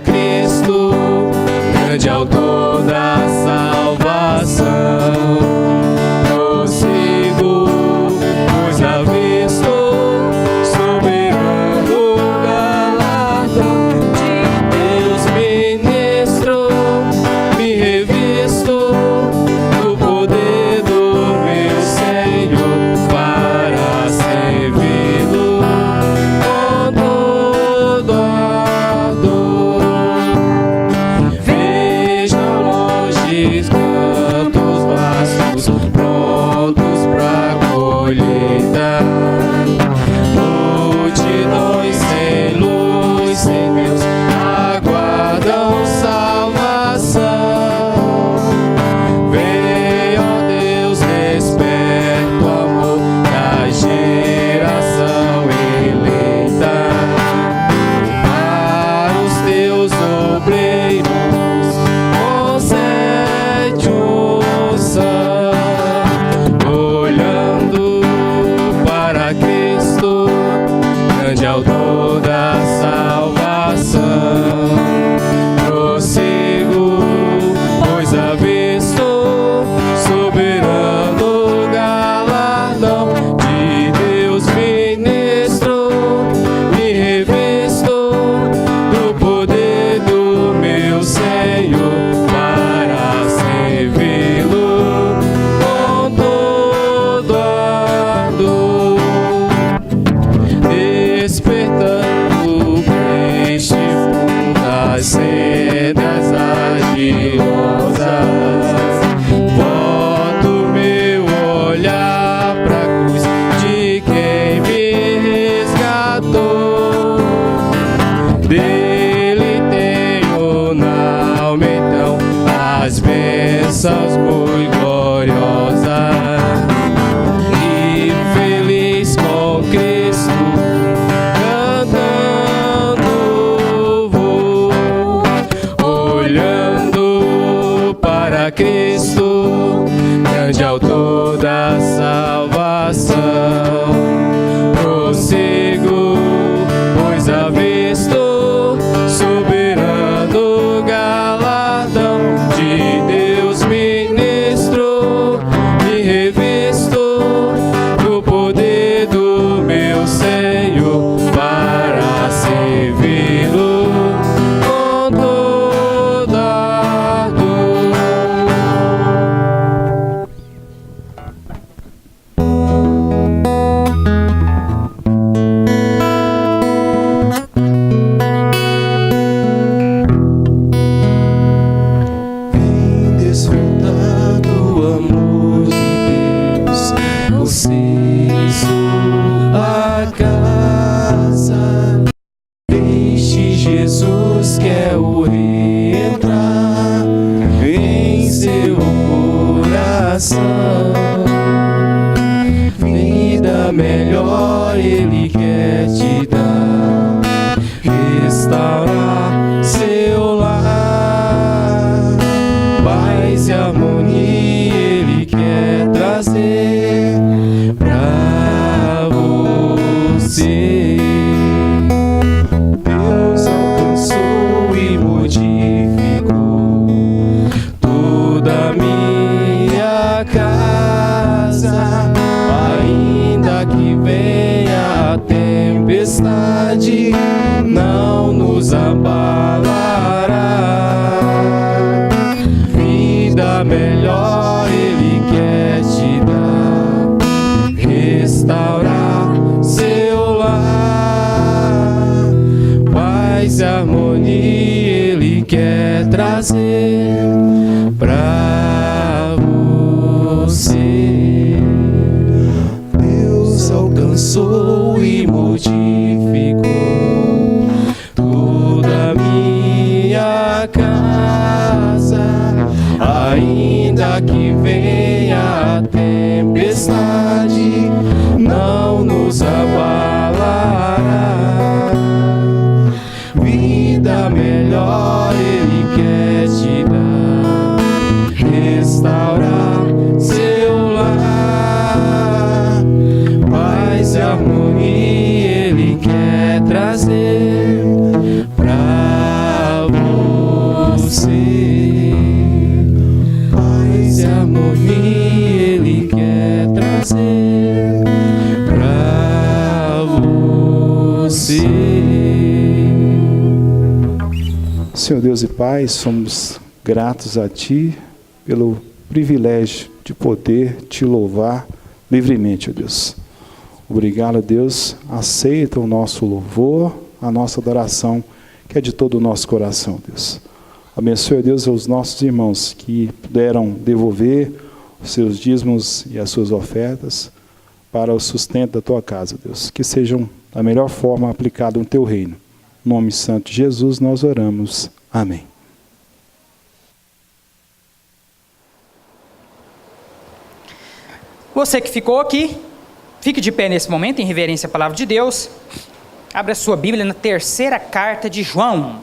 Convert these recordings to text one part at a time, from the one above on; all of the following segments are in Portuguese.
Cristo, grande autor da salvação. Prossigo, pois avisto soberano galardão de Deus ministro, me revisto do poder do meu Senhor para servi-lo com todo ardor. Vejo ao longe cantos vastos prontos pra colheita, multidões sem luz, sem Deus, aguardam salvação. Vem, ó Deus, desperta o amor da geração eleita. Para os teus obreiros concede unção, olhando para Cristo, grande autor da salvação. Prossigo, pois avisto soberano galardão de Deus ministro, me revisto do poder do meu Senhor para servi-lo com todo ardor. Despertando este fundo das sendas agilosas, volto meu olhar pra cruz de quem me resgatou. Dele tenho na alma então as bênçãos muito gloriosas, e feliz com Cristo cantando vou, olhando para Cristo, grande autor da salvação. Prossigo, pois avisto soberano galardão de Deus ministro, me revisto do poder do meu Senhor para servi-lo com todo ardor. Vem desfrutar do amor de Deus, conciso a casa. Deixe Jesus, que é o rei, entrar em seu coração. Vida melhor Ele quer te dar, restaurar seu lar. Paz e harmonia Ele quer trazer pra você. Deus alcançou e modificou toda a minha casa. Ainda que venha a tempestade, não nos abalará. Vida melhor Ele quer te dar, restaurar seu lar. Paz e harmonia Ele quer trazer pra você. Deus alcançou e modificou toda a minha casa. Ainda que venha a tempestade, não nos abalará. Vida melhor Ele quer te dar, restaurar seu lar. Paz e harmonia Ele quer trazer pra você. você. Paz e harmonia Ele quer trazer pra você. Senhor Deus e Pai, somos gratos a Ti pelo privilégio de poder Te louvar livremente, ó Deus. Obrigado, Deus. Aceita o nosso louvor, a nossa adoração, que é de todo o nosso coração, Deus. Abençoe, Deus, os nossos irmãos que puderam devolver os seus dízimos e as suas ofertas para o sustento da Tua casa, Deus. Que sejam da melhor forma aplicados no Teu reino. Em nome santo de Jesus nós oramos. Amém. Você que ficou aqui, fique de pé nesse momento em reverência à palavra de Deus. Abra a sua Bíblia na terceira carta de João.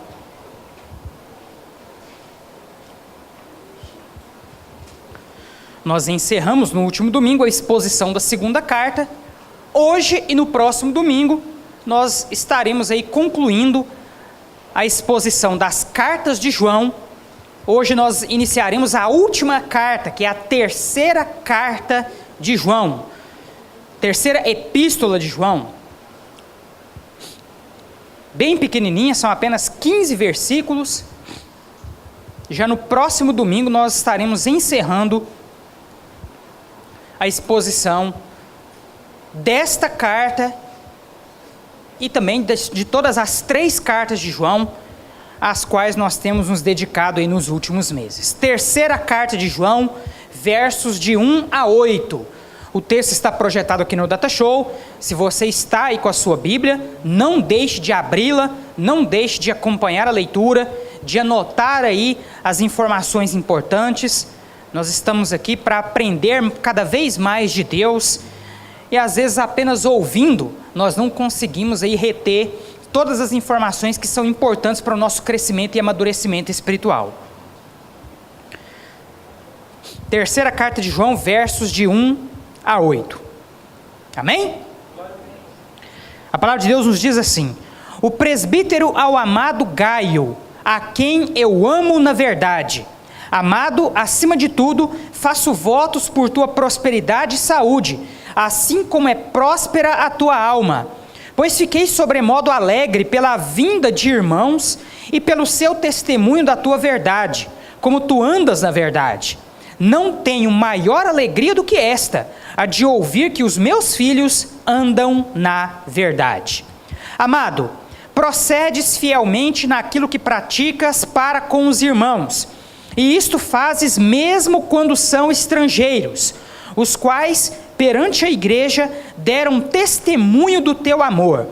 Nós encerramos no último domingo a exposição da segunda carta. Hoje e no próximo domingo nós estaremos aí concluindo a exposição das cartas de João. Hoje nós iniciaremos a última carta, que é a terceira carta de João, terceira epístola de João, bem pequenininha, são apenas 15 versículos. Já no próximo domingo nós estaremos encerrando a exposição desta carta e também de todas as 3 cartas de João, às quais nós temos nos dedicado aí nos últimos meses. Terceira carta de João, versos de 1 a 8. O texto está projetado aqui no Data Show. Se você está aí com a sua Bíblia, não deixe de abri-la, não deixe de acompanhar a leitura, de anotar aí as informações importantes. Nós estamos aqui para aprender cada vez mais de Deus, e às vezes apenas ouvindo, nós não conseguimos aí reter todas as informações que são importantes para o nosso crescimento e amadurecimento espiritual. Terceira carta de João, versos de 1 a 8. Amém? A palavra de Deus nos diz assim: o presbítero ao amado Gaio, a quem eu amo na verdade. Amado, acima de tudo, faço votos por tua prosperidade e saúde, assim como é próspera a tua alma. Pois fiquei sobremodo alegre pela vinda de irmãos e pelo seu testemunho da tua verdade, como tu andas na verdade. Não tenho maior alegria do que esta, a de ouvir que os meus filhos andam na verdade. Amado, procedes fielmente naquilo que praticas para com os irmãos, e isto fazes mesmo quando são estrangeiros, os quais, perante a igreja, deram testemunho do teu amor.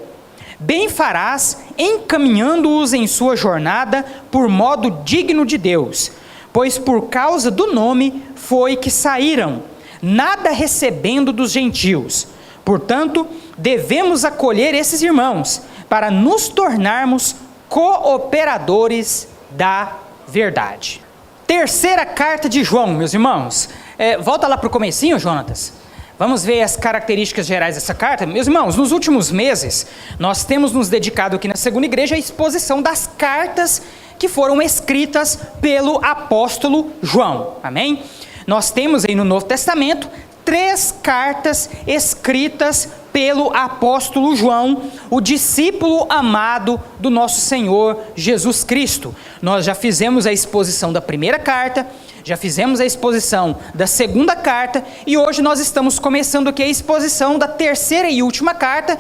Bem farás, encaminhando-os em sua jornada por modo digno de Deus, pois por causa do nome foi que saíram, nada recebendo dos gentios. Portanto, devemos acolher esses irmãos, para nos tornarmos cooperadores da verdade. Terceira carta de João, meus irmãos. Volta lá para o comecinho, Jonatas. Vamos ver as características gerais dessa carta. Meus irmãos, nos últimos meses, nós temos nos dedicado aqui na Segunda Igreja à exposição das cartas que foram escritas pelo apóstolo João. Amém? Nós temos aí no Novo Testamento 3 cartas escritas pelo apóstolo João, o discípulo amado do nosso Senhor Jesus Cristo. Nós já fizemos a exposição da primeira carta, já fizemos a exposição da segunda carta, e hoje nós estamos começando aqui a exposição da terceira e última carta.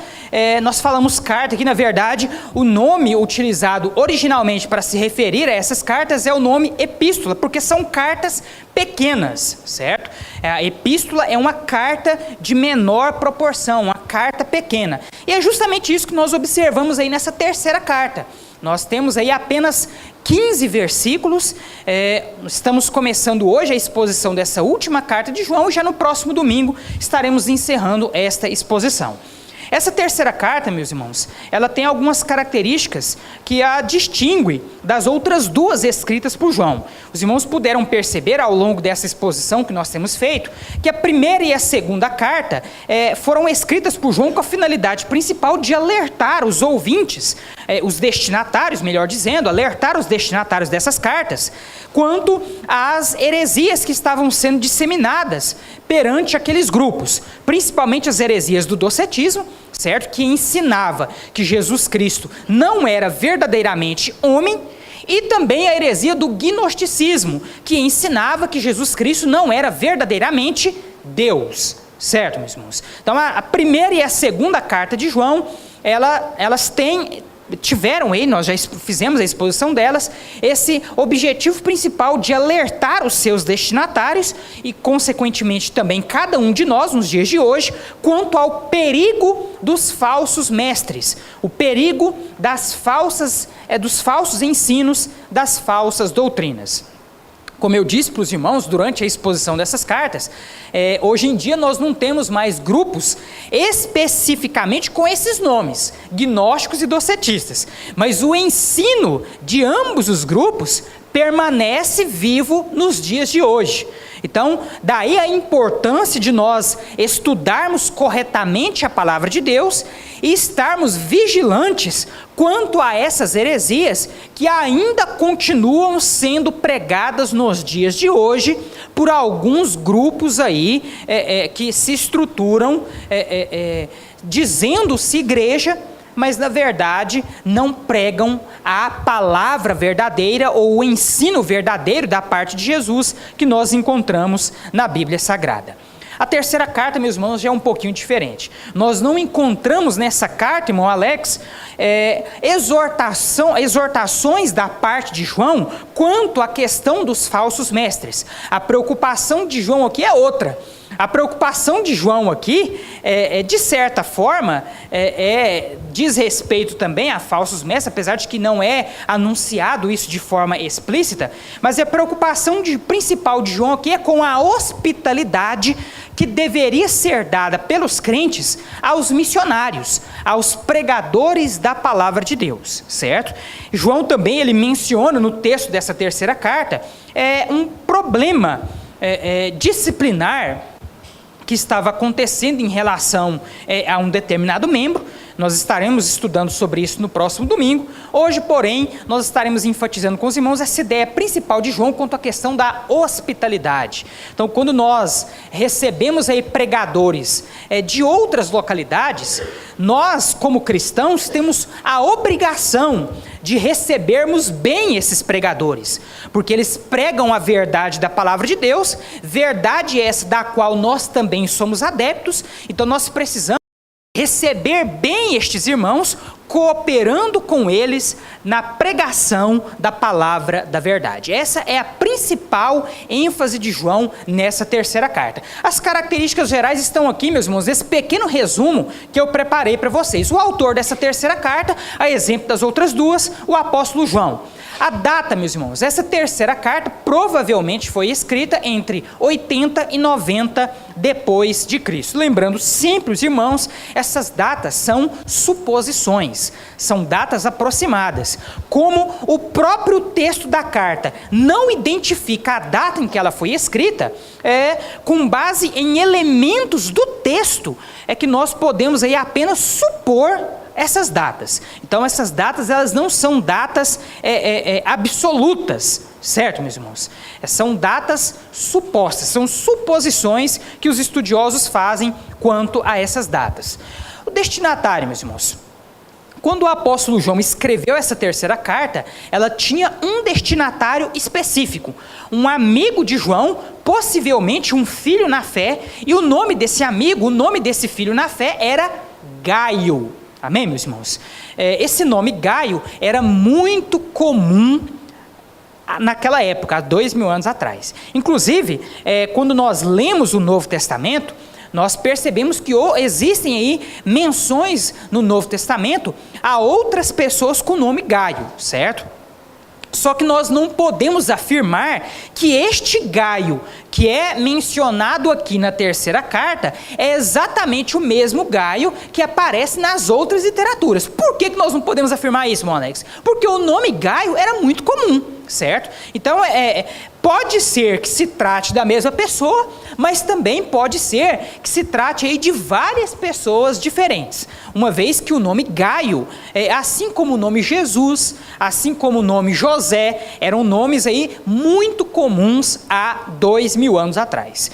Nós falamos carta aqui, na verdade, o nome utilizado originalmente para se referir a essas cartas é o nome epístola, porque são cartas pequenas, certo? A epístola é uma carta de menor proporção, uma carta pequena. E é justamente isso que nós observamos aí nessa terceira carta. Nós temos aí apenas 15 versículos, estamos começando hoje a exposição dessa última carta de João, e já no próximo domingo estaremos encerrando esta exposição. Essa terceira carta, meus irmãos, ela tem algumas características que a distinguem das outras 2 escritas por João. Os irmãos puderam perceber ao longo dessa exposição que nós temos feito, que a primeira e a segunda carta foram escritas por João com a finalidade principal de alertar os ouvintes os destinatários, melhor dizendo, alertar os destinatários dessas cartas quanto às heresias que estavam sendo disseminadas perante aqueles grupos, principalmente as heresias do docetismo, certo? Que ensinava que Jesus Cristo não era verdadeiramente homem, e também a heresia do gnosticismo, que ensinava que Jesus Cristo não era verdadeiramente Deus, certo, meus irmãos? Então, a primeira e a segunda carta de João, elas tiveram aí, nós já fizemos a exposição delas, esse objetivo principal de alertar os seus destinatários e, consequentemente, também cada um de nós, nos dias de hoje, quanto ao perigo dos falsos mestres, o perigo dos falsos ensinos, das falsas doutrinas. Como eu disse para os irmãos durante a exposição dessas cartas, hoje em dia nós não temos mais grupos especificamente com esses nomes, gnósticos e docetistas, mas o ensino de ambos os grupos permanece vivo nos dias de hoje. Então, daí a importância de nós estudarmos corretamente a palavra de Deus e estarmos vigilantes quanto a essas heresias que ainda continuam sendo pregadas nos dias de hoje por alguns grupos aí que se estruturam dizendo-se igreja, mas na verdade não pregam a palavra verdadeira ou o ensino verdadeiro da parte de Jesus que nós encontramos na Bíblia Sagrada. A terceira carta, meus irmãos, já é um pouquinho diferente. Nós não encontramos nessa carta, irmão Alex, exortações da parte de João quanto à questão dos falsos mestres. A preocupação de João aqui é outra. A preocupação de João aqui, de certa forma, diz respeito também a falsos mestres, apesar de que não é anunciado isso de forma explícita, mas a preocupação principal de João aqui é com a hospitalidade que deveria ser dada pelos crentes aos missionários, aos pregadores da palavra de Deus, certo? João também, ele menciona no texto dessa terceira carta, um problema disciplinar que estava acontecendo em relação a um determinado membro. Nós estaremos estudando sobre isso no próximo domingo. Hoje, porém, nós estaremos enfatizando com os irmãos essa ideia principal de João quanto à questão da hospitalidade. Então, quando nós recebemos aí pregadores de outras localidades, nós, como cristãos, temos a obrigação de recebermos bem esses pregadores, porque eles pregam a verdade da palavra de Deus, verdade essa da qual nós também somos adeptos. Então nós precisamos receber bem estes irmãos, cooperando com eles na pregação da palavra da verdade. Essa é a principal ênfase de João nessa terceira carta. As características gerais estão aqui, meus irmãos, nesse pequeno resumo que eu preparei para vocês. O autor dessa terceira carta, a exemplo das outras duas, o apóstolo João. A data, meus irmãos, essa terceira carta provavelmente foi escrita entre 80 e 90 depois de Cristo. Lembrando sempre, os irmãos, essas datas são suposições, são datas aproximadas. Como o próprio texto da carta não identifica a data em que ela foi escrita, com base em elementos do texto, é que nós podemos aí apenas supor essas datas. Então, essas datas, elas não são datas absolutas, certo, meus irmãos? São datas supostas, são suposições que os estudiosos fazem quanto a essas datas. O destinatário, meus irmãos, quando o apóstolo João escreveu essa terceira carta, ela tinha um destinatário específico, um amigo de João, possivelmente um filho na fé, e o nome desse amigo, o nome desse filho na fé era Gaio. Amém, meus irmãos? Esse nome Gaio era muito comum naquela época, há 2000 anos atrás. Inclusive, quando nós lemos o Novo Testamento, nós percebemos que existem aí menções no Novo Testamento a outras pessoas com o nome Gaio, certo? Só que nós não podemos afirmar que este Gaio, que é mencionado aqui na terceira carta, é exatamente o mesmo Gaio que aparece nas outras literaturas. Por que nós não podemos afirmar isso, irmão Alex? Porque o nome Gaio era muito comum. certo? Então, pode ser que se trate da mesma pessoa, mas também pode ser que se trate aí de várias pessoas diferentes. Uma vez que o nome Gaio, assim como o nome Jesus, assim como o nome José, eram nomes aí muito comuns há 2000 anos atrás.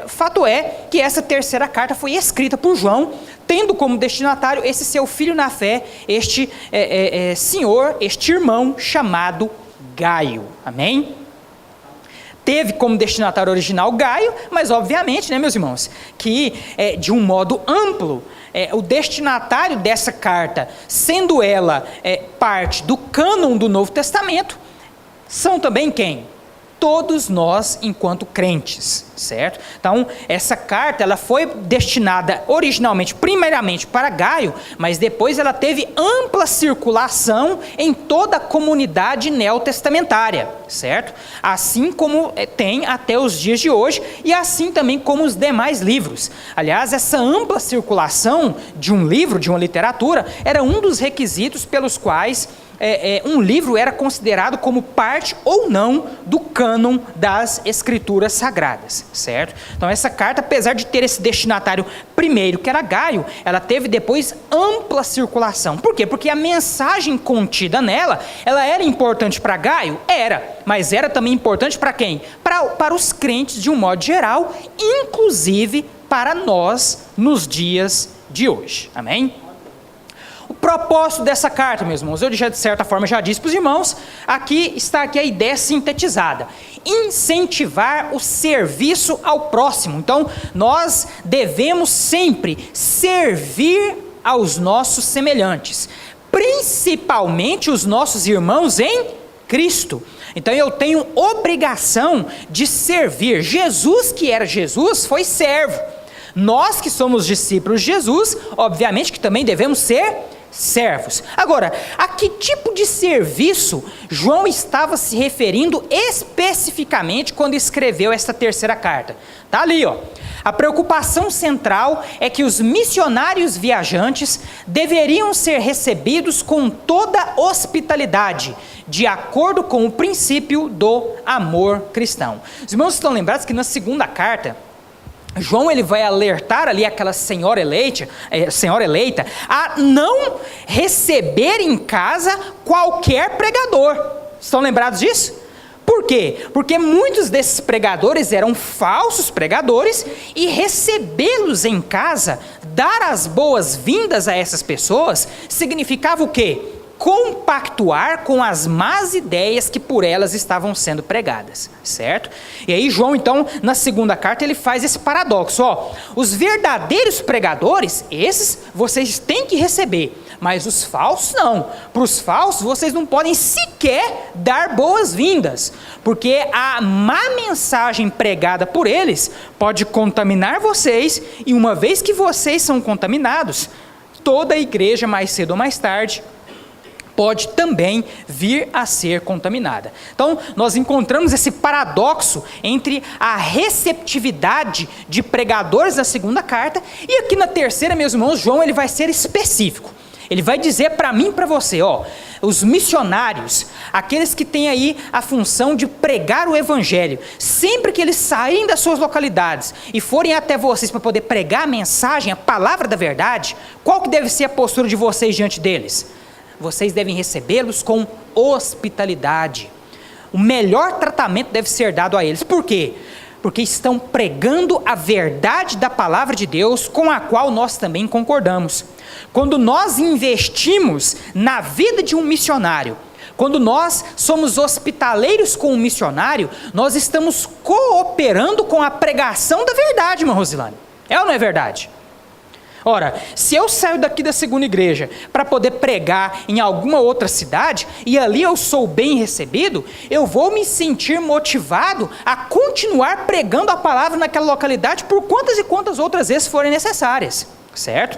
Fato é que essa terceira carta foi escrita por João, tendo como destinatário esse seu filho na fé, este senhor, este irmão chamado Gaio. Amém? Teve como destinatário original Gaio, mas obviamente, né, meus irmãos, que de um modo amplo, o destinatário dessa carta, sendo ela parte do cânon do Novo Testamento, são também quem? Todos nós enquanto crentes, certo? Então, essa carta ela foi destinada originalmente, primeiramente para Gaio, mas depois ela teve ampla circulação em toda a comunidade neotestamentária, certo? Assim como tem até os dias de hoje, e assim também como os demais livros. Aliás, essa ampla circulação de um livro, de uma literatura, era um dos requisitos pelos quais um livro era considerado como parte ou não do cânon das escrituras sagradas, certo? Então essa carta, apesar de ter esse destinatário primeiro, que era Gaio, ela teve depois ampla circulação. Por quê? Porque a mensagem contida nela, ela era importante para Gaio? Era, mas era também importante para quem? Para os crentes de um modo geral, inclusive para nós nos dias de hoje. Amém? O propósito dessa carta, meus irmãos, eu de certa forma já disse para os irmãos, está aqui a ideia sintetizada: incentivar o serviço ao próximo. Então, nós devemos sempre servir aos nossos semelhantes, principalmente os nossos irmãos em Cristo. Então eu tenho obrigação de servir. Jesus, que era Jesus, foi servo. Nós que somos discípulos de Jesus, obviamente que também devemos ser servos. Agora, a que tipo de serviço João estava se referindo especificamente quando escreveu esta terceira carta? Está ali, ó. A preocupação central é que os missionários viajantes deveriam ser recebidos com toda hospitalidade, de acordo com o princípio do amor cristão. Os irmãos estão lembrados que na segunda carta, João ele vai alertar ali aquela senhora eleita a não receber em casa qualquer pregador. Estão lembrados disso? Por quê? Porque muitos desses pregadores eram falsos pregadores e recebê-los em casa, dar as boas-vindas a essas pessoas, significava o quê? Compactuar com as más ideias que por elas estavam sendo pregadas, certo? E aí João, então, na segunda carta, ele faz esse paradoxo, os verdadeiros pregadores, esses vocês têm que receber, mas os falsos não. Para os falsos, vocês não podem sequer dar boas-vindas, porque a má mensagem pregada por eles pode contaminar vocês, e uma vez que vocês são contaminados, toda a igreja, mais cedo ou mais tarde, pode também vir a ser contaminada. Então, nós encontramos esse paradoxo entre a receptividade de pregadores na segunda carta, e aqui na terceira, meus irmãos, João ele vai ser específico. Ele vai dizer para mim e para você, os missionários, aqueles que têm aí a função de pregar o evangelho, sempre que eles saírem das suas localidades e forem até vocês para poder pregar a mensagem, a palavra da verdade, qual que deve ser a postura de vocês diante deles? Vocês devem recebê-los com hospitalidade. O melhor tratamento deve ser dado a eles. Por quê? Porque estão pregando a verdade da palavra de Deus, com a qual nós também concordamos. Quando nós investimos na vida de um missionário, quando nós somos hospitaleiros com um missionário, nós estamos cooperando com a pregação da verdade, irmã Rosilane. É ou não é verdade? Ora, se eu saio daqui da segunda igreja para poder pregar em alguma outra cidade, e ali eu sou bem recebido, eu vou me sentir motivado a continuar pregando a palavra naquela localidade por quantas e quantas outras vezes forem necessárias, certo?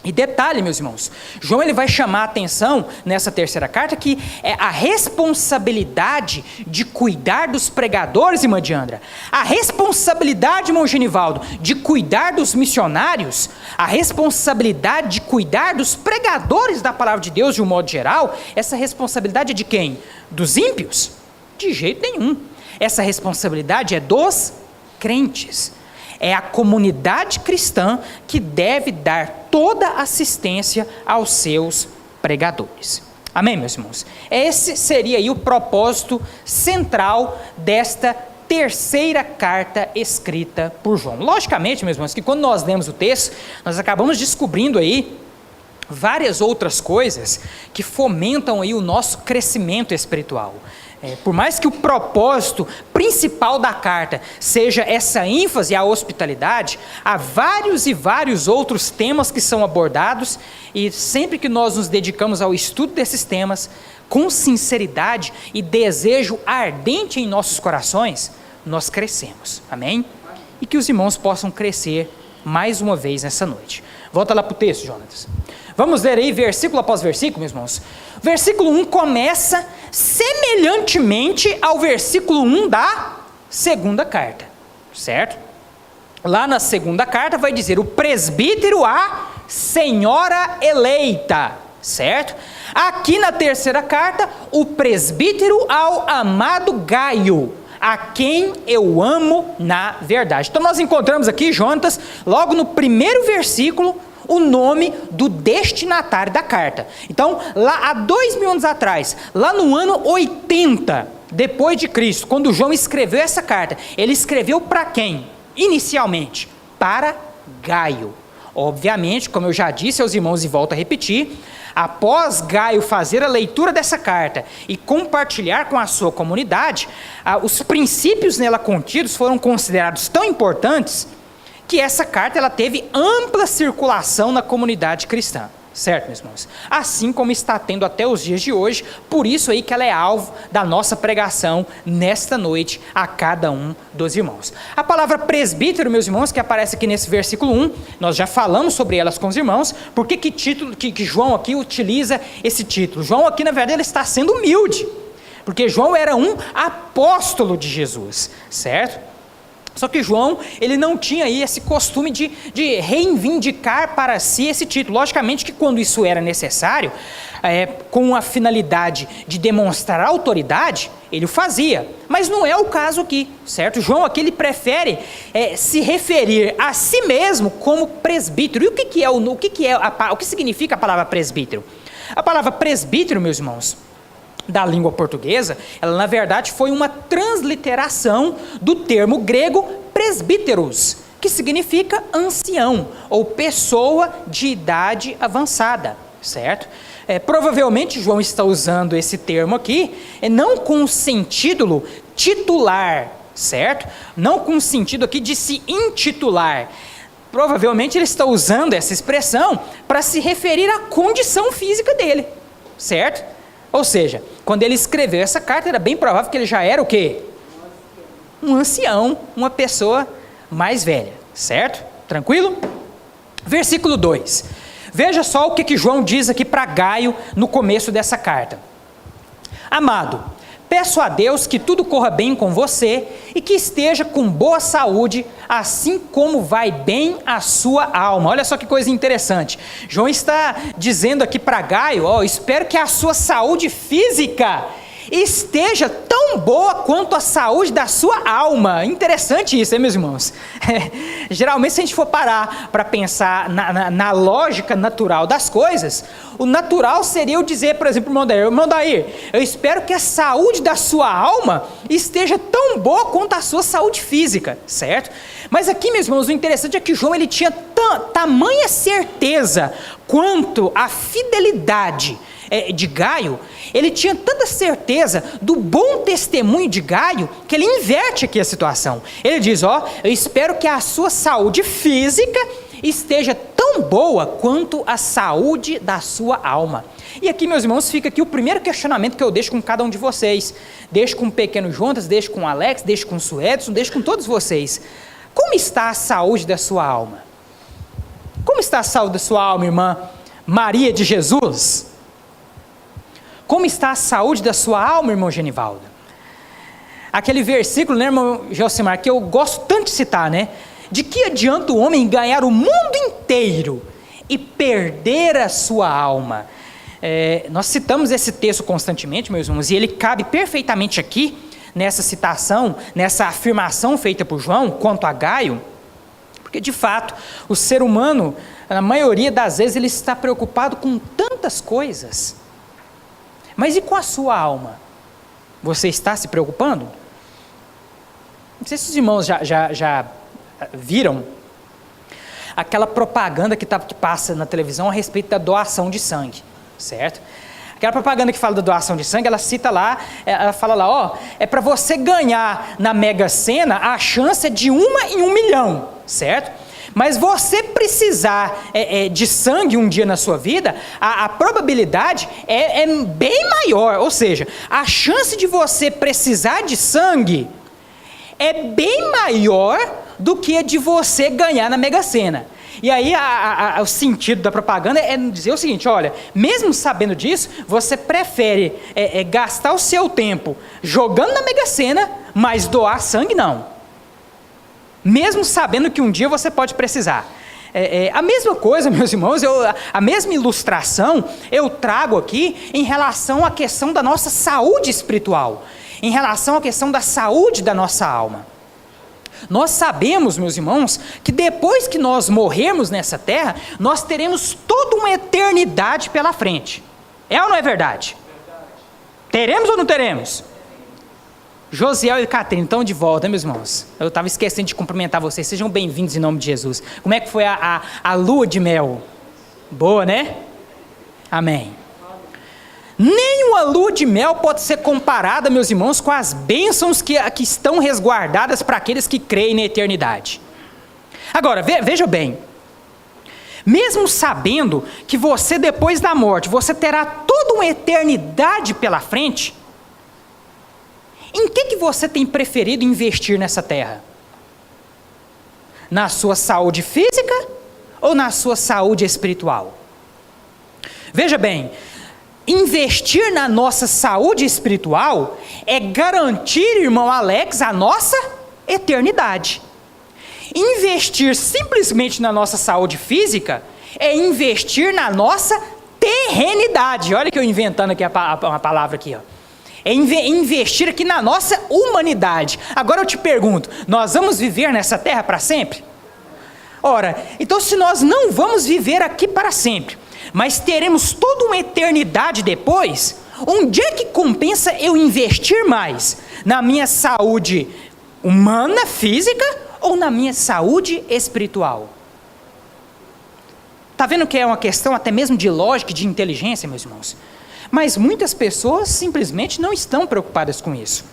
E detalhe, meus irmãos, João ele vai chamar a atenção nessa terceira carta que é a responsabilidade de cuidar dos pregadores, irmã Diandra, a responsabilidade, irmão Genivaldo, de cuidar dos missionários, a responsabilidade de cuidar dos pregadores da palavra de Deus de um modo geral, essa responsabilidade é de quem? Dos ímpios? De jeito nenhum. Essa responsabilidade é dos crentes. É a comunidade cristã que deve dar toda assistência aos seus pregadores. Amém, meus irmãos? Esse seria aí o propósito central desta terceira carta escrita por João. Logicamente, meus irmãos, que quando nós lemos o texto, nós acabamos descobrindo aí várias outras coisas que fomentam aí o nosso crescimento espiritual. Por mais que o propósito principal da carta seja essa ênfase à hospitalidade, há vários e vários outros temas que são abordados, e sempre que nós nos dedicamos ao estudo desses temas, com sinceridade e desejo ardente em nossos corações, nós crescemos. Amém? E que os irmãos possam crescer mais uma vez nessa noite. Volta lá para o texto, Jonatas. Vamos ler aí versículo após versículo, meus irmãos. Versículo 1 começa semelhantemente ao versículo 1 da segunda carta, certo? Lá na segunda carta vai dizer o presbítero à senhora eleita, certo? Aqui na terceira carta, o presbítero ao amado Gaio, a quem eu amo na verdade. Então nós encontramos aqui, Jonatas, logo no primeiro versículo, o nome do destinatário da carta. Então, lá há 2000 anos atrás, lá no ano 80 depois de Cristo, quando João escreveu essa carta, ele escreveu para quem? Inicialmente, para Gaio. Obviamente, como eu já disse aos irmãos e volto a repetir, após Gaio fazer a leitura dessa carta e compartilhar com a sua comunidade, os princípios nela contidos foram considerados tão importantes que essa carta ela teve ampla circulação na comunidade cristã, certo, meus irmãos? Assim como está tendo até os dias de hoje, por isso aí que ela é alvo da nossa pregação nesta noite a cada um dos irmãos. A palavra presbítero, meus irmãos, que aparece aqui nesse versículo 1, nós já falamos sobre elas com os irmãos. Por que João aqui utiliza esse título? João aqui, na verdade, ele está sendo humilde, porque João era um apóstolo de Jesus, certo? Só que João, ele não tinha aí esse costume de reivindicar para si esse título. Logicamente que quando isso era necessário, com a finalidade de demonstrar autoridade, ele o fazia. Mas não é o caso aqui, certo? João aqui, ele prefere se referir a si mesmo como presbítero. E o que significa a palavra presbítero? A palavra presbítero, meus irmãos, da língua portuguesa, ela na verdade foi uma transliteração do termo grego presbíteros, que significa ancião, ou pessoa de idade avançada, certo? Provavelmente João está usando esse termo aqui, não com o sentido titular, certo? Não com o sentido aqui de se intitular. Provavelmente ele está usando essa expressão para se referir à condição física dele, certo? Ou seja, quando ele escreveu essa carta, era bem provável que ele já era o quê? Um ancião, uma pessoa mais velha, certo? Tranquilo? Versículo 2. Veja só o que João diz aqui para Gaio no começo dessa carta. Amado, peço a Deus que tudo corra bem com você e que esteja com boa saúde, assim como vai bem a sua alma. Olha só que coisa interessante. João está dizendo aqui para Gaio, espero que a sua saúde física esteja tão boa quanto a saúde da sua alma. Interessante isso, hein, meus irmãos? Geralmente, se a gente for parar para pensar na lógica natural das coisas, o natural seria eu dizer, por exemplo, irmão Dair, eu espero que a saúde da sua alma esteja tão boa quanto a sua saúde física, certo? Mas aqui, meus irmãos, o interessante é que João ele tinha tamanha certeza quanto à fidelidade de Gaio, ele tinha tanta certeza do bom testemunho de Gaio, que ele inverte aqui a situação. Ele diz, eu espero que a sua saúde física esteja tão boa quanto a saúde da sua alma. E aqui, meus irmãos, fica aqui o primeiro questionamento que eu deixo com cada um de vocês. Deixo com o pequeno Jonas, deixo com o Alex, deixo com o Suedson, deixo com todos vocês. Como está a saúde da sua alma? Como está a saúde da sua alma, irmã Maria de Jesus? Como está a saúde da sua alma, irmão Genivaldo? Aquele versículo, né, irmão Josimar, que eu gosto tanto de citar, né? De que adianta o homem ganhar o mundo inteiro e perder a sua alma? Nós citamos esse texto constantemente, meus irmãos, e ele cabe perfeitamente aqui, nessa citação, nessa afirmação feita por João, quanto a Gaio, porque de fato, o ser humano, na maioria das vezes, ele está preocupado com tantas coisas. Mas e com a sua alma? Você está se preocupando? Não sei se os irmãos já viram aquela propaganda que passa na televisão a respeito da doação de sangue, certo? Aquela propaganda que fala da doação de sangue, ela cita lá, ela fala lá, é para você ganhar na Mega Sena, a chance é de 1 em 1 milhão, certo? Mas você precisar de sangue um dia na sua vida, a probabilidade é bem maior, ou seja, a chance de você precisar de sangue é bem maior do que a de você ganhar na Mega Sena. E aí o sentido da propaganda é dizer o seguinte, olha, mesmo sabendo disso, você prefere gastar o seu tempo jogando na Mega Sena, mas doar sangue não. Mesmo sabendo que um dia você pode precisar. A mesma coisa, meus irmãos, a mesma ilustração eu trago aqui em relação à questão da nossa saúde espiritual, em relação à questão da saúde da nossa alma. Nós sabemos, meus irmãos, que depois que nós morrermos nessa terra, nós teremos toda uma eternidade pela frente. É ou não é verdade? Teremos ou não teremos? Josiel e Catrina estão de volta, meus irmãos. Eu estava esquecendo de cumprimentar vocês. Sejam bem-vindos em nome de Jesus. Como é que foi a lua de mel? Boa, né? Amém. Nenhuma lua de mel pode ser comparada, meus irmãos, com as bênçãos que estão resguardadas para aqueles que creem na eternidade. Agora, veja bem. Mesmo sabendo que você, depois da morte, você terá toda uma eternidade pela frente, em que você tem preferido investir nessa terra? Na sua saúde física ou na sua saúde espiritual? Veja bem, investir na nossa saúde espiritual é garantir, irmão Alex, a nossa eternidade. Investir simplesmente na nossa saúde física é investir na nossa terrenidade. Olha que eu inventando aqui uma palavra aqui, ó. É investir aqui na nossa humanidade. Agora eu te pergunto, nós vamos viver nessa terra para sempre? Ora, então se nós não vamos viver aqui para sempre, mas teremos toda uma eternidade depois, onde é que compensa eu investir mais? Na minha saúde humana, física, ou na minha saúde espiritual? Está vendo que é uma questão até mesmo de lógica e de inteligência, meus irmãos? Mas muitas pessoas simplesmente não estão preocupadas com isso.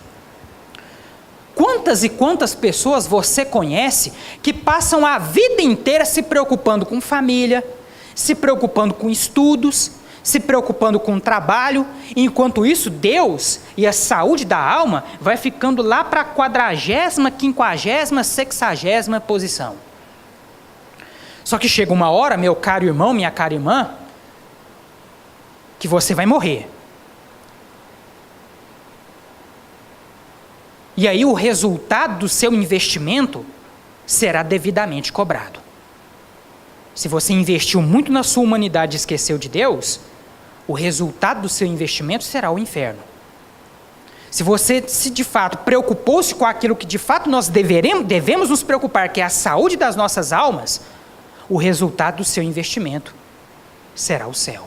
Quantas e quantas pessoas você conhece que passam a vida inteira se preocupando com família, se preocupando com estudos, se preocupando com trabalho, e enquanto isso Deus e a saúde da alma vai ficando lá para a 40ª, 50ª, 60ª posição. Só que chega uma hora, meu caro irmão, minha cara irmã, que você vai morrer. E aí o resultado do seu investimento será devidamente cobrado. Se você investiu muito na sua humanidade e esqueceu de Deus, o resultado do seu investimento será o inferno. Se você de fato preocupou-se com aquilo que de fato nós devemos nos preocupar, que é a saúde das nossas almas, o resultado do seu investimento será o céu.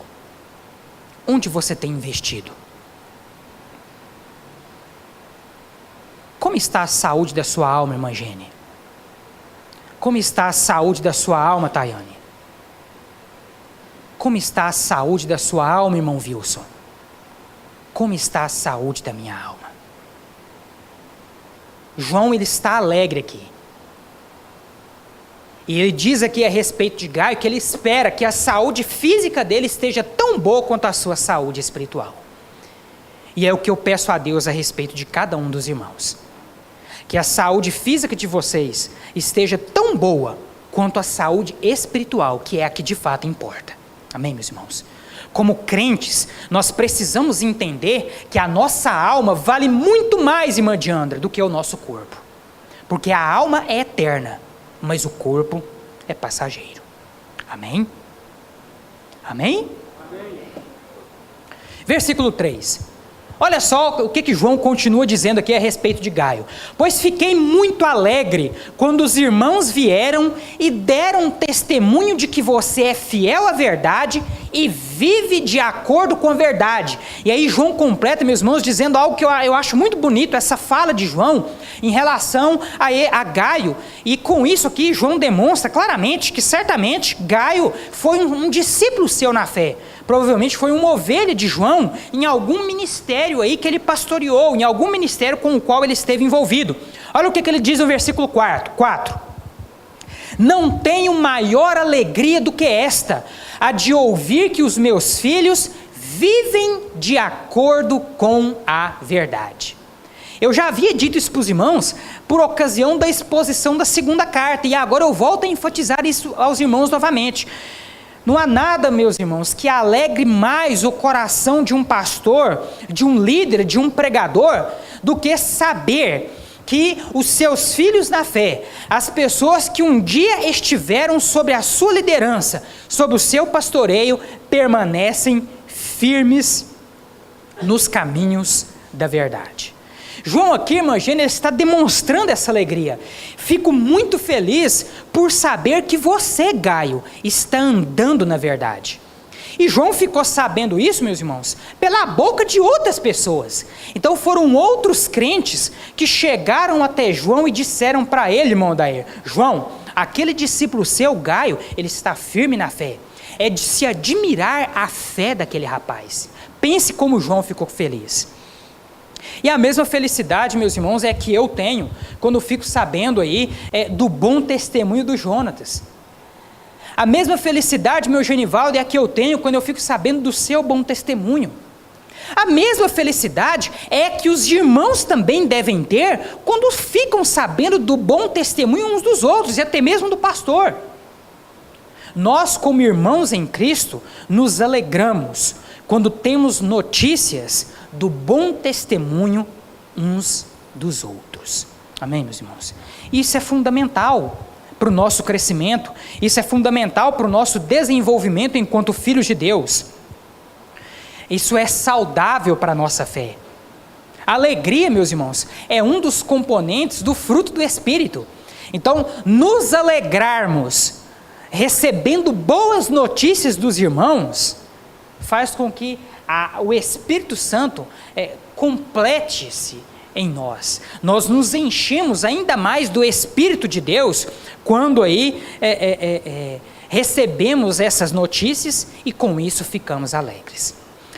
Onde você tem investido? Como está a saúde da sua alma, irmã Gene? Como está a saúde da sua alma, Tayane? Como está a saúde da sua alma, irmão Wilson? Como está a saúde da minha alma? João, ele está alegre aqui. E ele diz aqui a respeito de Gaio que ele espera que a saúde física dele esteja tão boa quanto a sua saúde espiritual. E é o que eu peço a Deus a respeito de cada um dos irmãos. Que a saúde física de vocês esteja tão boa quanto à saúde espiritual, que é a que de fato importa. Amém, meus irmãos? Como crentes, nós precisamos entender que a nossa alma vale muito mais, irmã Diandra, do que o nosso corpo. Porque a alma é eterna, mas o corpo é passageiro. Amém? Amém? Amém. Versículo 3. Olha só o que João continua dizendo aqui a respeito de Gaio. Pois fiquei muito alegre quando os irmãos vieram e deram testemunho de que você é fiel à verdade e vive de acordo com a verdade. E aí João completa, meus irmãos, dizendo algo que eu acho muito bonito, essa fala de João em relação a Gaio. E com isso aqui João demonstra claramente que certamente Gaio foi um discípulo seu na fé. Provavelmente foi uma ovelha de João em algum ministério aí que ele pastoreou, em algum ministério com o qual ele esteve envolvido. Olha o que ele diz no versículo 4. Não tenho maior alegria do que esta, a de ouvir que os meus filhos vivem de acordo com a verdade. Eu já havia dito isso para os irmãos por ocasião da exposição da segunda carta, e agora eu volto a enfatizar isso aos irmãos novamente. Não há nada, meus irmãos, que alegre mais o coração de um pastor, de um líder, de um pregador, do que saber que os seus filhos na fé, as pessoas que um dia estiveram sob a sua liderança, sob o seu pastoreio, permanecem firmes nos caminhos da verdade. João aqui, irmã Gênia, está demonstrando essa alegria. Fico muito feliz por saber que você, Gaio, está andando na verdade. E João ficou sabendo isso, meus irmãos, pela boca de outras pessoas. Então foram outros crentes que chegaram até João e disseram para ele, irmão Dair: João, aquele discípulo seu, Gaio, ele está firme na fé. É de se admirar a fé daquele rapaz. Pense como João ficou feliz. E a mesma felicidade, meus irmãos, é que eu tenho quando fico sabendo aí do bom testemunho do Jonatas. A mesma felicidade, meu Genivaldo, é a que eu tenho quando eu fico sabendo do seu bom testemunho. A mesma felicidade é que os irmãos também devem ter quando ficam sabendo do bom testemunho uns dos outros, e até mesmo do pastor. Nós, como irmãos em Cristo, nos alegramos quando temos notícias do bom testemunho uns dos outros. Amém, meus irmãos? Isso é fundamental para o nosso crescimento, isso é fundamental para o nosso desenvolvimento enquanto filhos de Deus. Isso é saudável para a nossa fé. A alegria, meus irmãos, é um dos componentes do fruto do Espírito. Então, nos alegrarmos recebendo boas notícias dos irmãos faz com que o Espírito Santo complete-se em nós. Nós nos enchemos ainda mais do Espírito de Deus quando aí recebemos essas notícias e com isso ficamos alegres.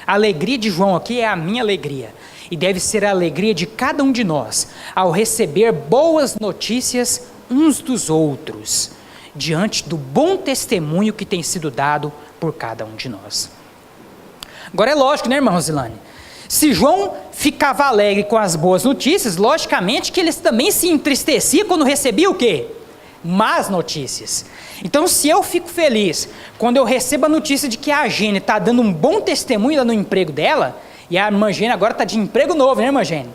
A alegria de João aqui é a minha alegria e deve ser a alegria de cada um de nós ao receber boas notícias uns dos outros, diante do bom testemunho que tem sido dado por cada um de nós. Agora é lógico, né, irmã Rosilane? Se João ficava alegre com as boas notícias, logicamente que ele também se entristecia quando recebia o quê? Más notícias. Então, se eu fico feliz quando eu recebo a notícia de que a Gênia está dando um bom testemunho lá no emprego dela, e a irmã Gênia agora está de emprego novo, né, irmã Gênia?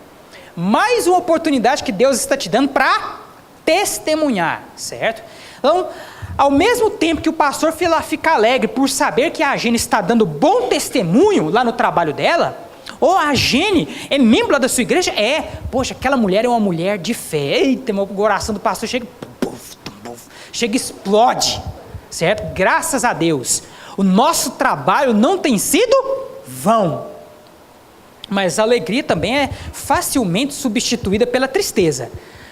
Mais uma oportunidade que Deus está te dando para testemunhar, certo? Então, ao mesmo tempo que o pastor fica alegre por saber que a Gênia está dando bom testemunho lá no trabalho dela, ou a Gênia é membro lá da sua igreja, poxa, aquela mulher é uma mulher de fé, eita, meu coração do pastor chega e explode, certo? Graças a Deus, o nosso trabalho não tem sido vão, mas a alegria também é facilmente substituída pela tristeza,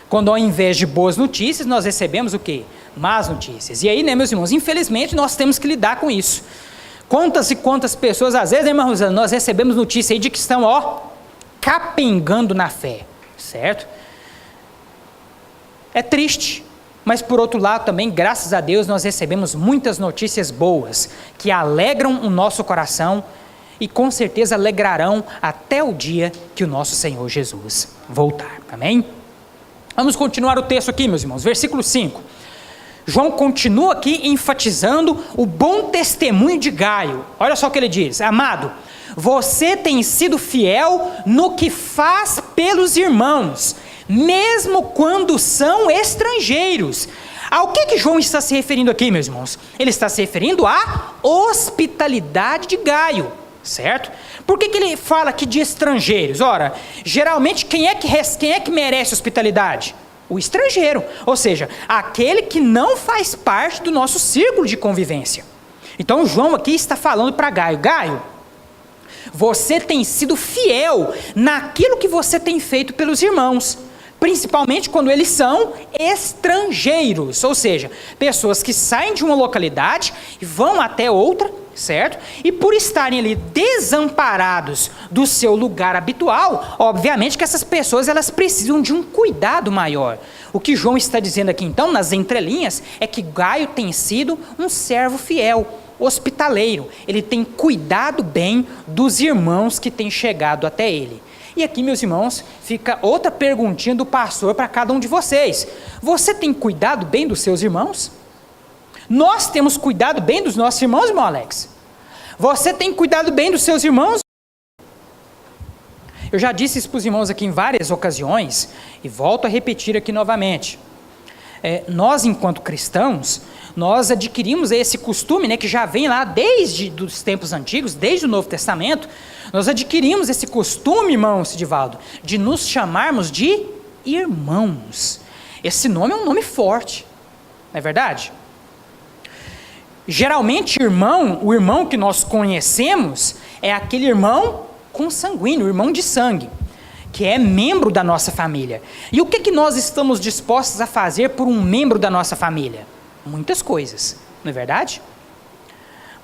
quando ao invés de boas notícias, nós recebemos o quê? Más notícias. E aí, né, meus irmãos, infelizmente nós temos que lidar com isso. Quantas e quantas pessoas, às vezes, né, irmã Rosana, nós recebemos notícia aí de que estão, capengando na fé, certo? É triste, mas por outro lado também, graças a Deus, nós recebemos muitas notícias boas, que alegram o nosso coração e com certeza alegrarão até o dia que o nosso Senhor Jesus voltar. Amém? Vamos continuar o texto aqui, meus irmãos, versículo 5. João continua aqui enfatizando o bom testemunho de Gaio. Olha só o que ele diz: amado, você tem sido fiel no que faz pelos irmãos, mesmo quando são estrangeiros. Ao que João está se referindo aqui, meus irmãos? Ele está se referindo à hospitalidade de Gaio, certo? Por que ele fala aqui de estrangeiros? Ora, geralmente quem é que merece hospitalidade? O estrangeiro, ou seja, aquele que não faz parte do nosso círculo de convivência. Então João aqui está falando para Gaio: Gaio, você tem sido fiel naquilo que você tem feito pelos irmãos, principalmente quando eles são estrangeiros, ou seja, pessoas que saem de uma localidade e vão até outra, certo? E por estarem ali desamparados do seu lugar habitual, obviamente que essas pessoas elas precisam de um cuidado maior. O que João está dizendo aqui então, nas entrelinhas, é que Gaio tem sido um servo fiel, hospitaleiro. Ele tem cuidado bem dos irmãos que têm chegado até ele. E aqui, meus irmãos, fica outra perguntinha do pastor para cada um de vocês. Você tem cuidado bem dos seus irmãos? Nós temos cuidado bem dos nossos irmãos, irmão Alex? Você tem cuidado bem dos seus irmãos? Eu já disse isso para os irmãos aqui em várias ocasiões, e volto a repetir aqui novamente. Nós, enquanto cristãos, nós adquirimos esse costume, né, que já vem lá desde os tempos antigos, desde o Novo Testamento. Nós adquirimos esse costume, irmão Sidivaldo, de nos chamarmos de irmãos. Esse nome é um nome forte, não é verdade? Geralmente, o irmão que nós conhecemos é aquele irmão consanguíneo, irmão de sangue, que é membro da nossa família. E o que nós estamos dispostos a fazer por um membro da nossa família? Muitas coisas, não é verdade?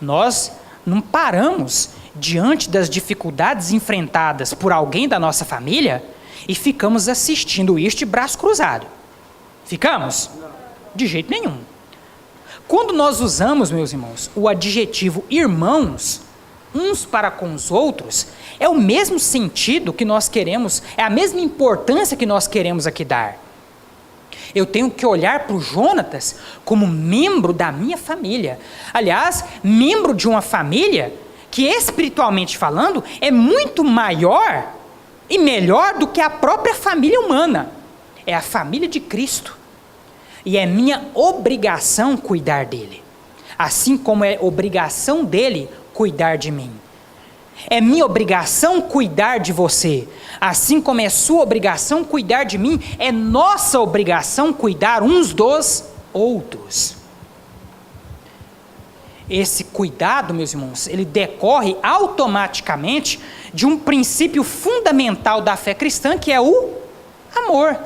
Nós não paramos diante das dificuldades enfrentadas por alguém da nossa família e ficamos assistindo isso de braço cruzado. Ficamos? De jeito nenhum. Quando nós usamos, meus irmãos, o adjetivo irmãos, uns para com os outros, é o mesmo sentido que nós queremos, é a mesma importância que nós queremos aqui dar. Eu tenho que olhar para o Jonatas como membro da minha família. Aliás, membro de uma família que, espiritualmente falando, é muito maior e melhor do que a própria família humana. É a família de Cristo. E é minha obrigação cuidar dele, assim como é obrigação dele cuidar de mim. É minha obrigação cuidar de você, assim como é sua obrigação cuidar de mim. É nossa obrigação cuidar uns dos outros. Esse cuidado, meus irmãos, ele decorre automaticamente de um princípio fundamental da fé cristã, que é o amor.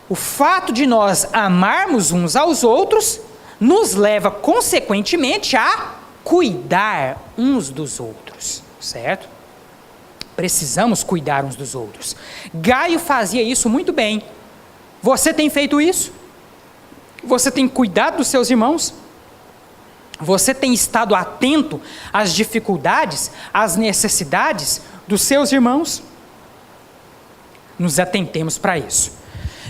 O fato de nós amarmos uns aos outros nos leva, consequentemente, a cuidar uns dos outros, certo? Precisamos cuidar uns dos outros. Gaio fazia isso muito bem. Você tem feito isso? Você tem cuidado dos seus irmãos? Você tem estado atento às dificuldades, às necessidades dos seus irmãos? Nos atentemos para isso.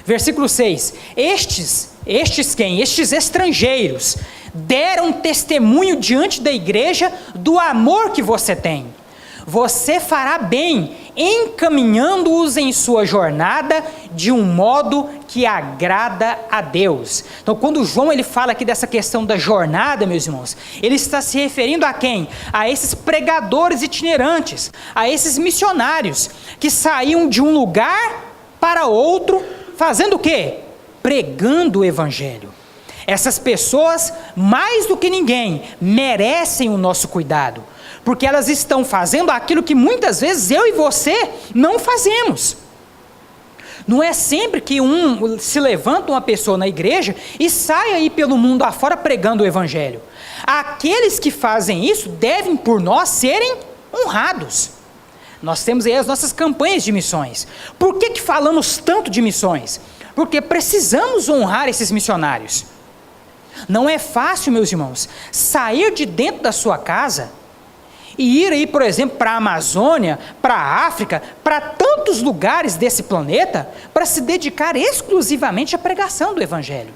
Versículo 6, estes estrangeiros deram testemunho diante da igreja do amor que você tem. Você fará bem encaminhando-os em sua jornada de um modo que agrada a Deus. Então, quando João ele fala aqui dessa questão da jornada, meus irmãos, ele está se referindo a quem? A esses pregadores itinerantes, a esses missionários que saíam de um lugar para outro, fazendo o quê? Pregando o evangelho. Essas pessoas, mais do que ninguém, merecem o nosso cuidado, porque elas estão fazendo aquilo que muitas vezes eu e você não fazemos. Não é sempre que se levanta uma pessoa na igreja e sai aí pelo mundo afora pregando o evangelho. Aqueles que fazem isso devem por nós serem honrados. Nós temos aí as nossas campanhas de missões. Por que falamos tanto de missões? Porque precisamos honrar esses missionários. Não é fácil, meus irmãos, sair de dentro da sua casa e ir aí, por exemplo, para a Amazônia, para a África, para tantos lugares desse planeta, para se dedicar exclusivamente à pregação do evangelho.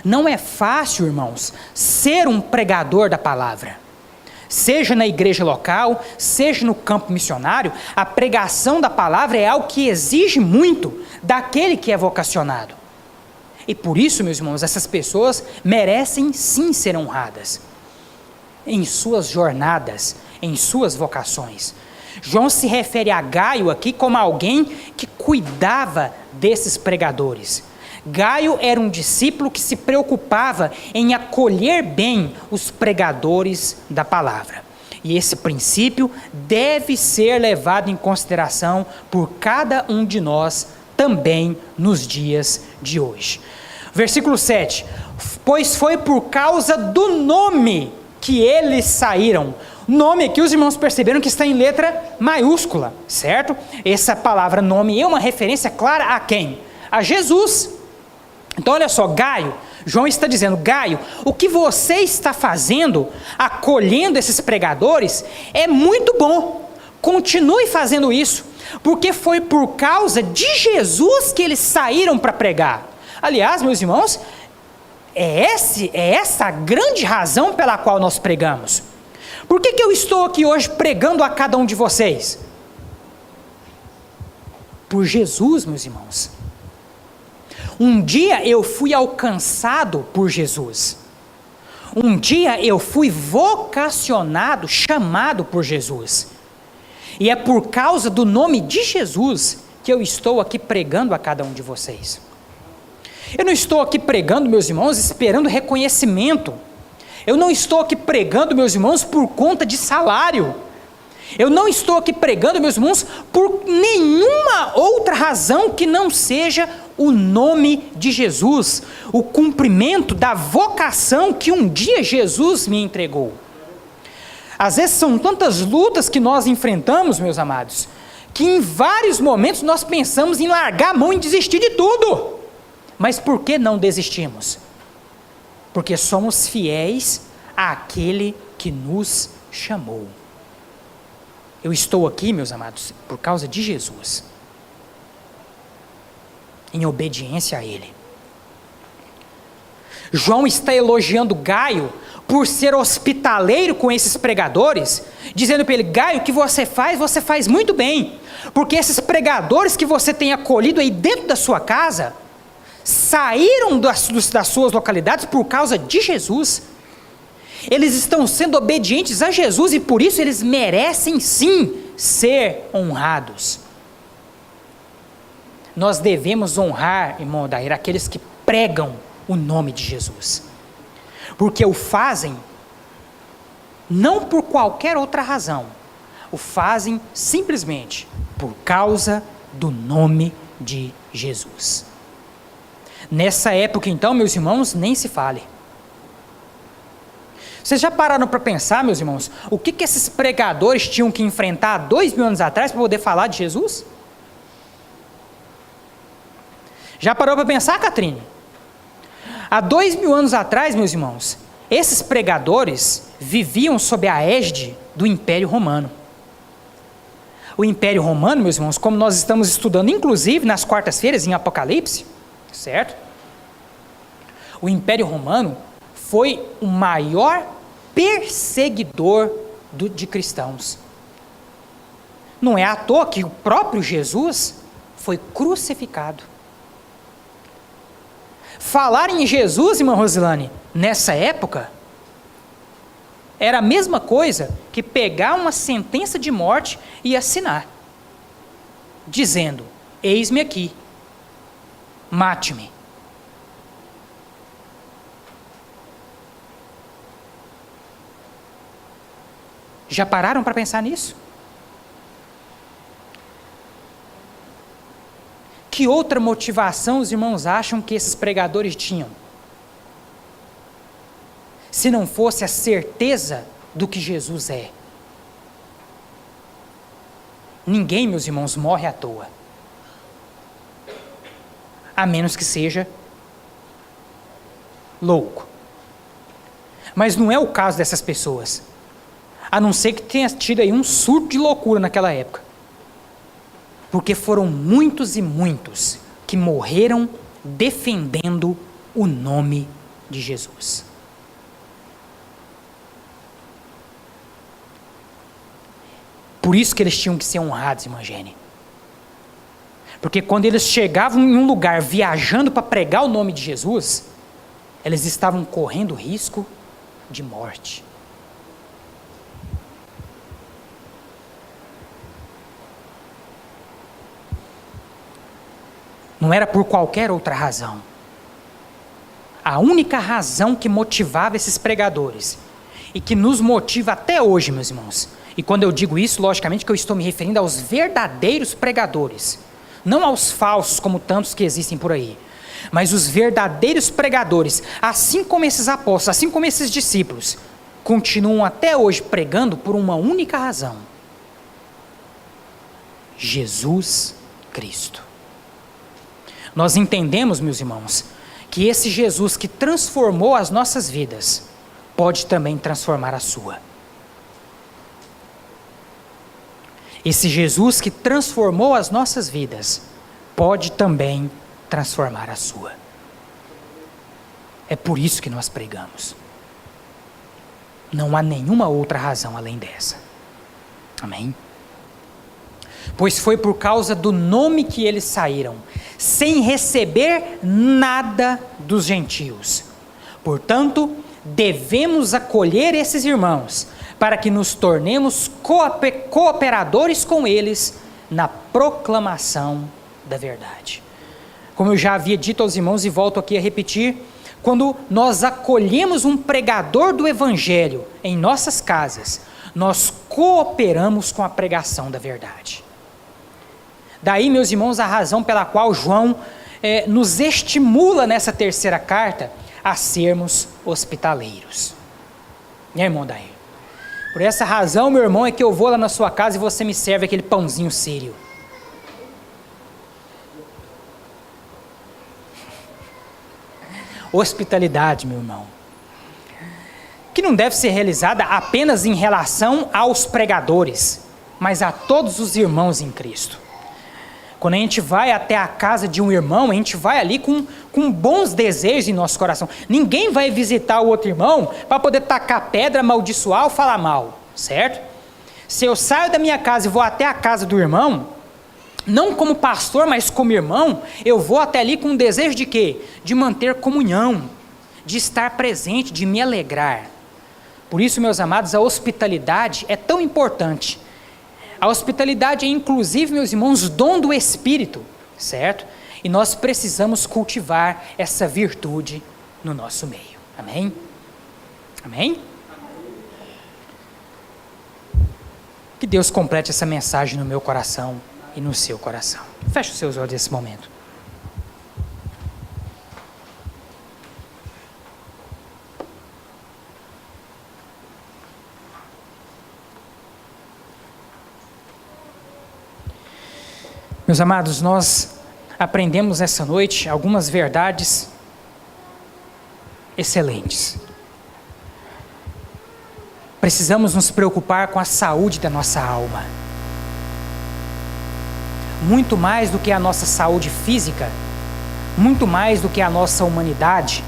Não é fácil, irmãos, ser um pregador da palavra. Seja na igreja local, seja no campo missionário, a pregação da palavra é algo que exige muito daquele que é vocacionado. E por isso, meus irmãos, essas pessoas merecem sim ser honradas em suas jornadas, em suas vocações. João se refere a Gaio aqui como alguém que cuidava desses pregadores. Gaio era um discípulo que se preocupava em acolher bem os pregadores da palavra. E esse princípio deve ser levado em consideração por cada um de nós também nos dias de hoje. Versículo 7. Pois foi por causa do nome que eles saíram. Nome aqui os irmãos perceberam que está em letra maiúscula, certo? Essa palavra nome é uma referência clara a quem? A Jesus. Então olha só, Gaio, João está dizendo, Gaio, o que você está fazendo, acolhendo esses pregadores, é muito bom. Continue fazendo isso, porque foi por causa de Jesus que eles saíram para pregar. Aliás, meus irmãos, é essa a grande razão pela qual nós pregamos. Por que eu estou aqui hoje pregando a cada um de vocês? Por Jesus, meus irmãos. Um dia eu fui alcançado por Jesus. Um dia eu fui vocacionado, chamado por Jesus. E é por causa do nome de Jesus que eu estou aqui pregando a cada um de vocês. Eu não estou aqui pregando, meus irmãos, esperando reconhecimento. Eu não estou aqui pregando, meus irmãos, por conta de salário. Eu não estou aqui pregando, meus irmãos, por nenhuma outra razão que não seja o nome de Jesus, o cumprimento da vocação que um dia Jesus me entregou. Às vezes são tantas lutas que nós enfrentamos, meus amados, que em vários momentos nós pensamos em largar a mão e desistir de tudo. Mas por que não desistimos? Porque somos fiéis àquele que nos chamou. Eu estou aqui, meus amados, por causa de Jesus, em obediência a Ele. João está elogiando Gaio por ser hospitaleiro com esses pregadores, dizendo para ele, Gaio, o que você faz muito bem, porque esses pregadores que você tem acolhido aí dentro da sua casa, saíram das suas localidades por causa de Jesus. Eles estão sendo obedientes a Jesus e por isso eles merecem sim ser honrados. Nós devemos honrar, irmão Odair, aqueles que pregam o nome de Jesus, porque o fazem não por qualquer outra razão, o fazem simplesmente por causa do nome de Jesus. Nessa época então, meus irmãos, nem se fale. Vocês já pararam para pensar, meus irmãos, o que esses pregadores tinham que enfrentar há 2000 anos atrás para poder falar de Jesus? Já parou para pensar, Catrine? Há 2000 anos atrás, meus irmãos, esses pregadores viviam sob a égide do Império Romano. O Império Romano, meus irmãos, como nós estamos estudando, inclusive nas quartas-feiras em Apocalipse, certo? O Império Romano foi o maior perseguidor de cristãos. Não é à toa que o próprio Jesus foi crucificado. Falar em Jesus, irmã Rosilane, nessa época, era a mesma coisa que pegar uma sentença de morte e assinar, dizendo, eis-me aqui, mate-me. Já pararam para pensar nisso? Que outra motivação os irmãos acham que esses pregadores tinham? Se não fosse a certeza do que Jesus é. Ninguém, meus irmãos, morre à toa. A menos que seja louco. Mas não é o caso dessas pessoas. A não ser que tenha tido aí um surto de loucura naquela época. Porque foram muitos e muitos que morreram defendendo o nome de Jesus. Por isso que eles tinham que ser honrados, irmã Gene. Porque quando eles chegavam em um lugar viajando para pregar o nome de Jesus, eles estavam correndo risco de morte. Não era por qualquer outra razão. A única razão que motivava esses pregadores, e que nos motiva até hoje, meus irmãos, e quando eu digo isso, logicamente que eu estou me referindo aos verdadeiros pregadores, não aos falsos como tantos que existem por aí, mas os verdadeiros pregadores, assim como esses apóstolos, assim como esses discípulos, continuam até hoje pregando por uma única razão: Jesus Cristo. Nós entendemos, meus irmãos, que esse Jesus que transformou as nossas vidas, pode também transformar a sua. Esse Jesus que transformou as nossas vidas, pode também transformar a sua. É por isso que nós pregamos. Não há nenhuma outra razão além dessa. Amém? Pois foi por causa do nome que eles saíram, sem receber nada dos gentios. Portanto, devemos acolher esses irmãos, para que nos tornemos cooperadores com eles na proclamação da verdade. Como eu já havia dito aos irmãos e volto aqui a repetir, quando nós acolhemos um pregador do Evangelho em nossas casas, nós cooperamos com a pregação da verdade. Daí, meus irmãos, a razão pela qual João nos estimula nessa terceira carta a sermos hospitaleiros. Né, irmão Daí? Por essa razão, meu irmão, é que eu vou lá na sua casa e você me serve aquele pãozinho sírio. Hospitalidade, meu irmão, que não deve ser realizada apenas em relação aos pregadores, mas a todos os irmãos em Cristo. Quando a gente vai até a casa de um irmão, a gente vai ali com bons desejos em nosso coração. Ninguém vai visitar o outro irmão para poder tacar pedra, amaldiçoar ou falar mal, certo? Se eu saio da minha casa e vou até a casa do irmão, não como pastor, mas como irmão, eu vou até ali com um desejo de quê? De manter comunhão, de estar presente, de me alegrar. Por isso, meus amados, a hospitalidade é tão importante. A hospitalidade é, inclusive, meus irmãos, dom do Espírito, certo? E nós precisamos cultivar essa virtude no nosso meio. Amém? Amém? Que Deus complete essa mensagem no meu coração e no seu coração. Feche os seus olhos nesse momento. Meus amados, nós aprendemos essa noite algumas verdades excelentes. Precisamos nos preocupar com a saúde da nossa alma. Muito mais do que a nossa saúde física, muito mais do que a nossa humanidade,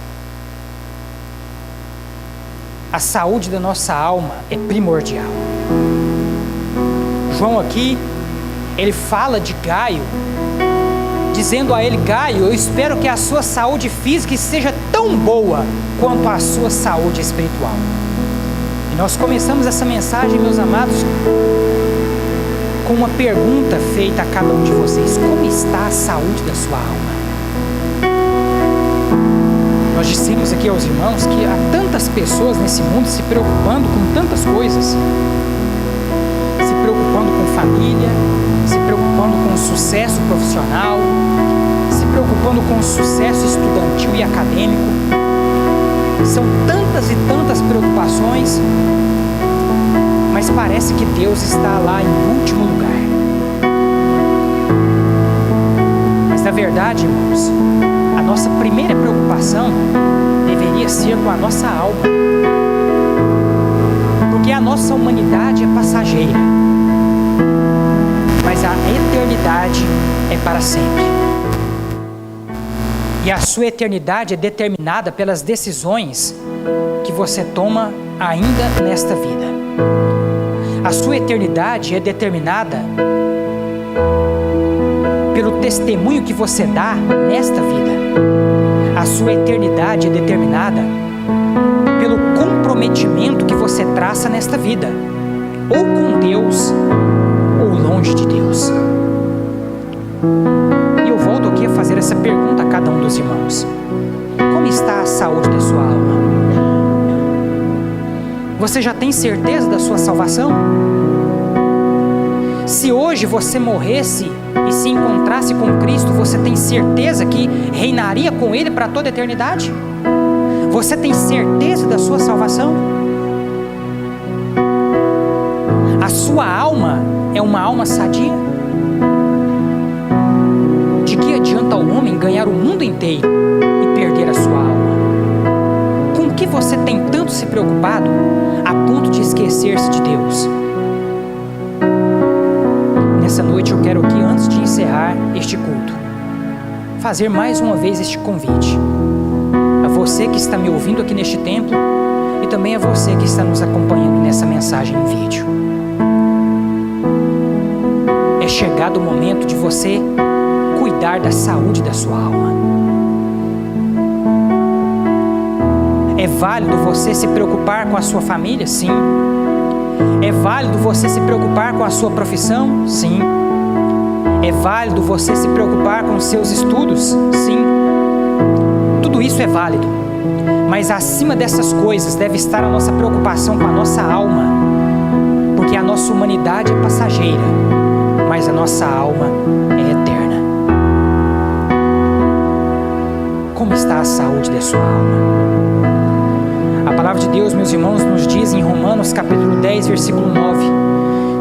a saúde da nossa alma é primordial. João aqui, ele fala de Gaio, dizendo a ele: Gaio, eu espero que a sua saúde física seja tão boa quanto a sua saúde espiritual. E nós começamos essa mensagem, meus amados, com uma pergunta feita a cada um de vocês: como está a saúde da sua alma? Nós dissemos aqui aos irmãos que há tantas pessoas nesse mundo se preocupando com tantas coisas, se preocupando com família, se preocupando com o sucesso profissional, se preocupando com o sucesso estudantil e acadêmico. São tantas e tantas preocupações, mas parece que Deus está lá em último lugar. Mas na verdade, irmãos, a nossa primeira preocupação deveria ser com a nossa alma, porque a nossa humanidade é passageira, mas a eternidade é para sempre. E a sua eternidade é determinada pelas decisões que você toma ainda nesta vida. A sua eternidade é determinada pelo testemunho que você dá nesta vida. A sua eternidade é determinada pelo comprometimento que você traça nesta vida, ou com Deus, ou longe de Deus. E eu volto aqui a fazer essa pergunta a cada um dos irmãos: como está a saúde da sua alma? Você já tem certeza da sua salvação? Se hoje você morresse e se encontrasse com Cristo, você tem certeza que reinaria com Ele para toda a eternidade? Você tem certeza da sua salvação? A sua alma é uma alma sadia? De que adianta ao homem ganhar o mundo inteiro e perder a sua alma? Com que você tem tanto se preocupado a ponto de esquecer-se de Deus? Nessa noite eu quero aqui, antes de encerrar este culto, fazer mais uma vez este convite a você que está me ouvindo aqui neste templo e também a você que está nos acompanhando nessa mensagem em vídeo. É chegado o momento de você cuidar da saúde da sua alma. É válido você se preocupar com a sua família? Sim. É válido você se preocupar com a sua profissão? Sim. É válido você se preocupar com os seus estudos? Sim. Tudo isso é válido. Mas acima dessas coisas deve estar a nossa preocupação com a nossa alma. Porque a nossa humanidade é passageira, mas a nossa alma é eterna. Como está a saúde da sua alma? A palavra de Deus, meus irmãos, nos diz em Romanos capítulo 10, versículo 9: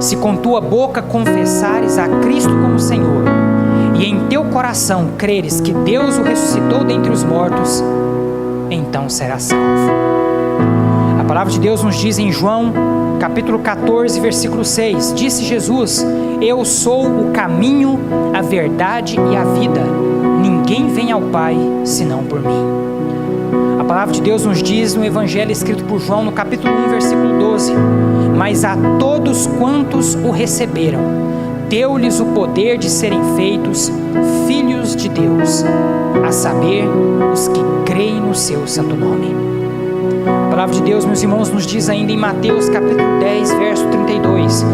se com tua boca confessares a Cristo como Senhor, e em teu coração creres que Deus o ressuscitou dentre os mortos, então serás salvo. A palavra de Deus nos diz em João capítulo 14, versículo 6: disse Jesus: eu sou o caminho, a verdade e a vida, ninguém vem ao Pai senão por mim. A palavra de Deus nos diz no Evangelho escrito por João, no capítulo 1, versículo 12: mas a todos quantos o receberam, deu-lhes o poder de serem feitos filhos de Deus, a saber, os que creem no seu santo nome. A palavra de Deus, meus irmãos, nos diz ainda em Mateus capítulo 10, verso 32: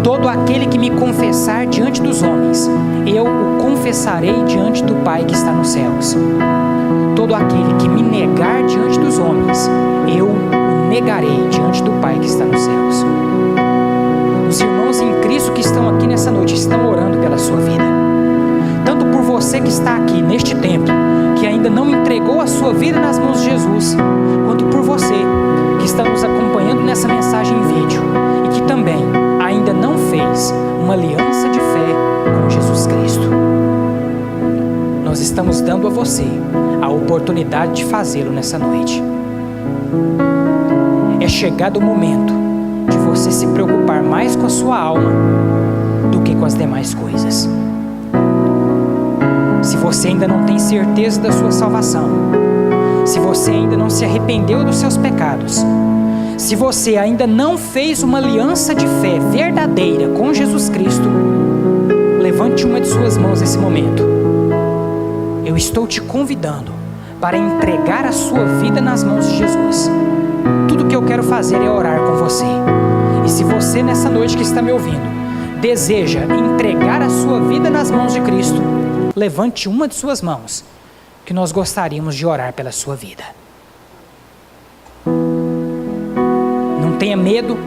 todo aquele que me confessar diante dos homens, eu o confessarei diante do Pai que está nos céus. Todo aquele que me negar diante dos homens, eu o negarei diante do Pai que está nos céus. Os irmãos em Cristo que estão aqui nessa noite estão orando pela sua vida. Tanto por você que está aqui neste templo, que ainda não entregou a sua vida nas mãos de Jesus, quanto por você que está nos acompanhando nessa mensagem em vídeo e que também ainda não fez uma aliança de fé com Jesus Cristo. Nós estamos dando a você a oportunidade de fazê-lo nessa noite. É chegado o momento de você se preocupar mais com a sua alma do que com as demais coisas. Se você ainda não tem certeza da sua salvação, se você ainda não se arrependeu dos seus pecados, se você ainda não fez uma aliança de fé verdadeira com Jesus Cristo, levante uma de suas mãos nesse momento. Eu estou te convidando para entregar a sua vida nas mãos de Jesus. Tudo que eu quero fazer é orar com você. E se você nessa noite que está me ouvindo deseja entregar a sua vida nas mãos de Cristo, levante uma de suas mãos, que nós gostaríamos de orar pela sua vida. Não tenha medo,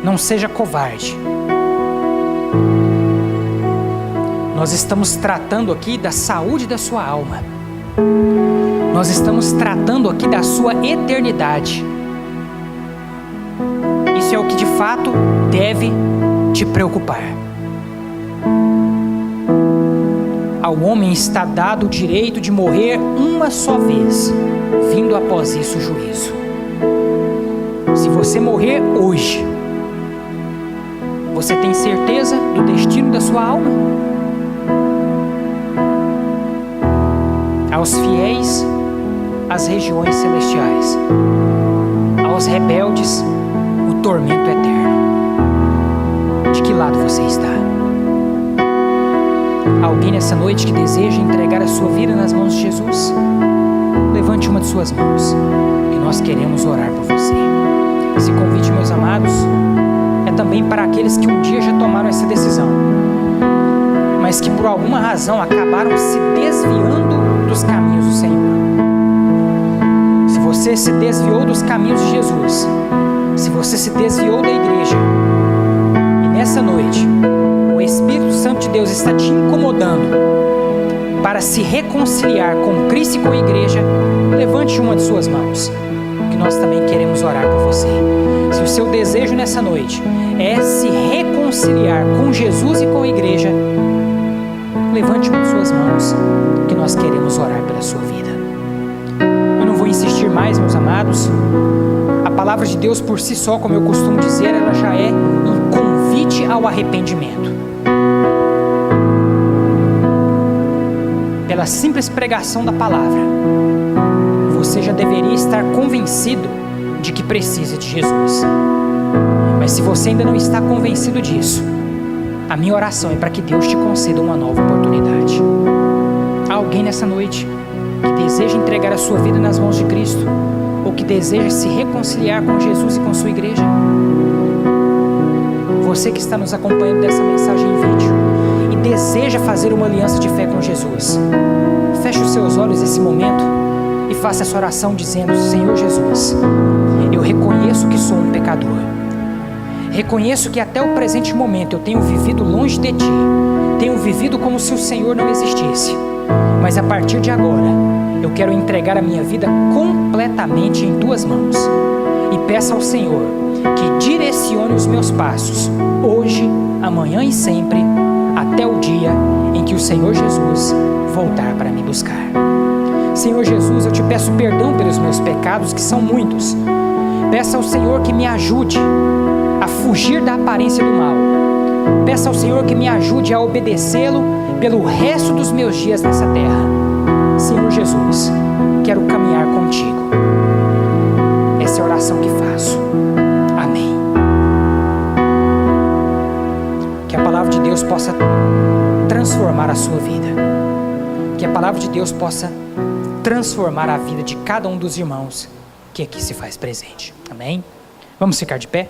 não seja covarde. Nós estamos tratando aqui da saúde da sua alma. Nós estamos tratando aqui da sua eternidade. Isso é o que de fato deve te preocupar. Ao homem está dado o direito de morrer uma só vez, vindo após isso o juízo. Se você morrer hoje, você tem certeza do destino da sua alma? A aos fiéis, as regiões celestiais, aos rebeldes, o tormento eterno. De que lado você está? Alguém nessa noite que deseja entregar a sua vida nas mãos de Jesus? Levante uma de suas mãos, que nós queremos orar por você. Esse convite, meus amados, é também para aqueles que um dia já tomaram essa decisão, mas que por alguma razão acabaram se desviando dos caminhos do Senhor. Se você se desviou dos caminhos de Jesus, se você se desviou da igreja, e nessa noite o Espírito Santo de Deus está te incomodando para se reconciliar com Cristo e com a igreja, levante uma de suas mãos, que nós também queremos orar por você. Se o seu desejo nessa noite é se reconciliar com Jesus e com a igreja, levante uma de suas mãos, que nós queremos orar pela sua vida. Eu não vou insistir mais, meus amados. A palavra de Deus por si só, como eu costumo dizer, ela já é um convite ao arrependimento. Pela simples pregação da palavra, você já deveria estar convencido de que precisa de Jesus. Mas se você ainda não está convencido disso, a minha oração é para que Deus te conceda uma nova oportunidade. Há alguém nessa noite que deseja entregar a sua vida nas mãos de Cristo, ou que deseja se reconciliar com Jesus e com sua igreja? Você que está nos acompanhando dessa mensagem em vídeo e deseja fazer uma aliança de fé com Jesus, feche os seus olhos nesse momento e faça essa oração dizendo: Senhor Jesus, eu reconheço que sou um pecador. Reconheço que até o presente momento eu tenho vivido longe de Ti, tenho vivido como se o Senhor não existisse. Mas a partir de agora, eu quero entregar a minha vida completamente em Tuas mãos. E peço ao Senhor que direcione os meus passos, hoje, amanhã e sempre, até o dia em que o Senhor Jesus voltar para me buscar. Senhor Jesus, eu Te peço perdão pelos meus pecados, que são muitos. Peço ao Senhor que me ajude a fugir da aparência do mal. Peço ao Senhor que me ajude a obedecê-lo pelo resto dos meus dias nessa terra. Senhor Jesus, quero caminhar contigo. Essa é a oração que faço. Amém. Que a palavra de Deus possa transformar a sua vida. Que a palavra de Deus possa transformar a vida de cada um dos irmãos que aqui se faz presente. Amém? Vamos ficar de pé?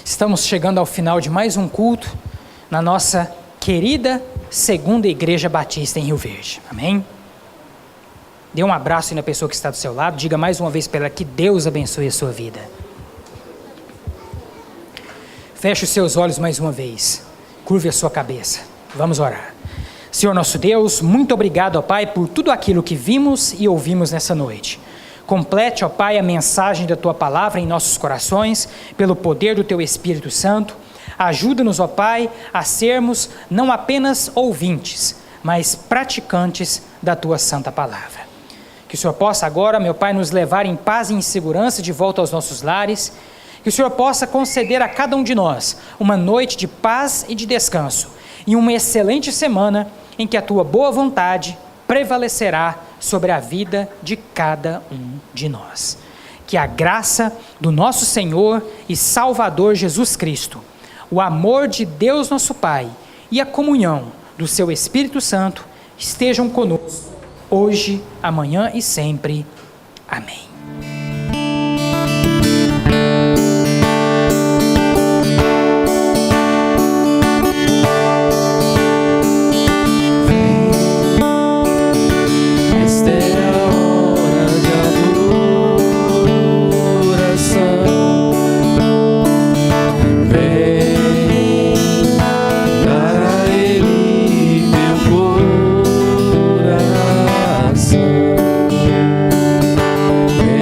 Estamos chegando ao final de mais um culto na nossa querida Segunda Igreja Batista em Rio Verde. Amém? Dê um abraço aí na pessoa que está do seu lado. Diga mais uma vez para ela que Deus abençoe a sua vida. Feche os seus olhos mais uma vez. Curve a sua cabeça. Vamos orar. Senhor nosso Deus, muito obrigado, ó Pai, por tudo aquilo que vimos e ouvimos nessa noite. Complete, ó Pai, a mensagem da Tua palavra em nossos corações, pelo poder do Teu Espírito Santo. Ajuda-nos, ó Pai, a sermos não apenas ouvintes, mas praticantes da Tua santa palavra. Que o Senhor possa agora, meu Pai, nos levar em paz e em segurança de volta aos nossos lares. Que o Senhor possa conceder a cada um de nós uma noite de paz e de descanso, e uma excelente semana em que a Tua boa vontade prevalecerá sobre a vida de cada um de nós. Que a graça do nosso Senhor e Salvador Jesus Cristo, o amor de Deus nosso Pai e a comunhão do Seu Espírito Santo estejam conosco, hoje, amanhã e sempre. Amém. Vem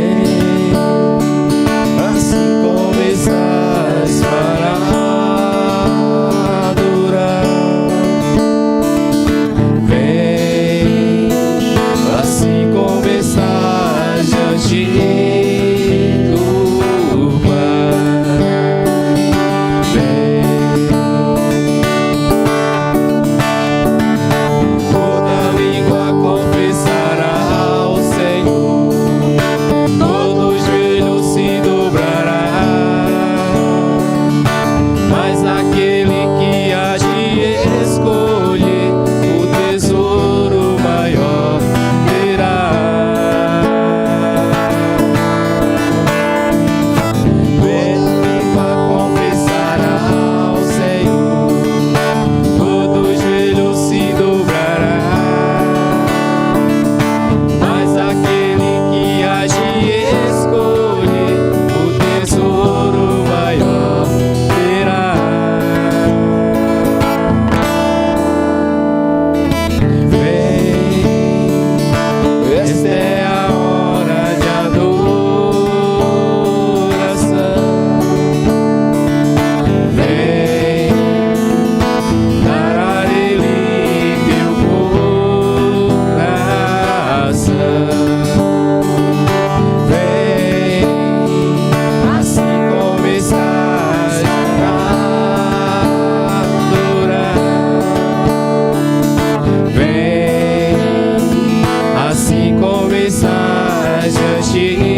estás diante de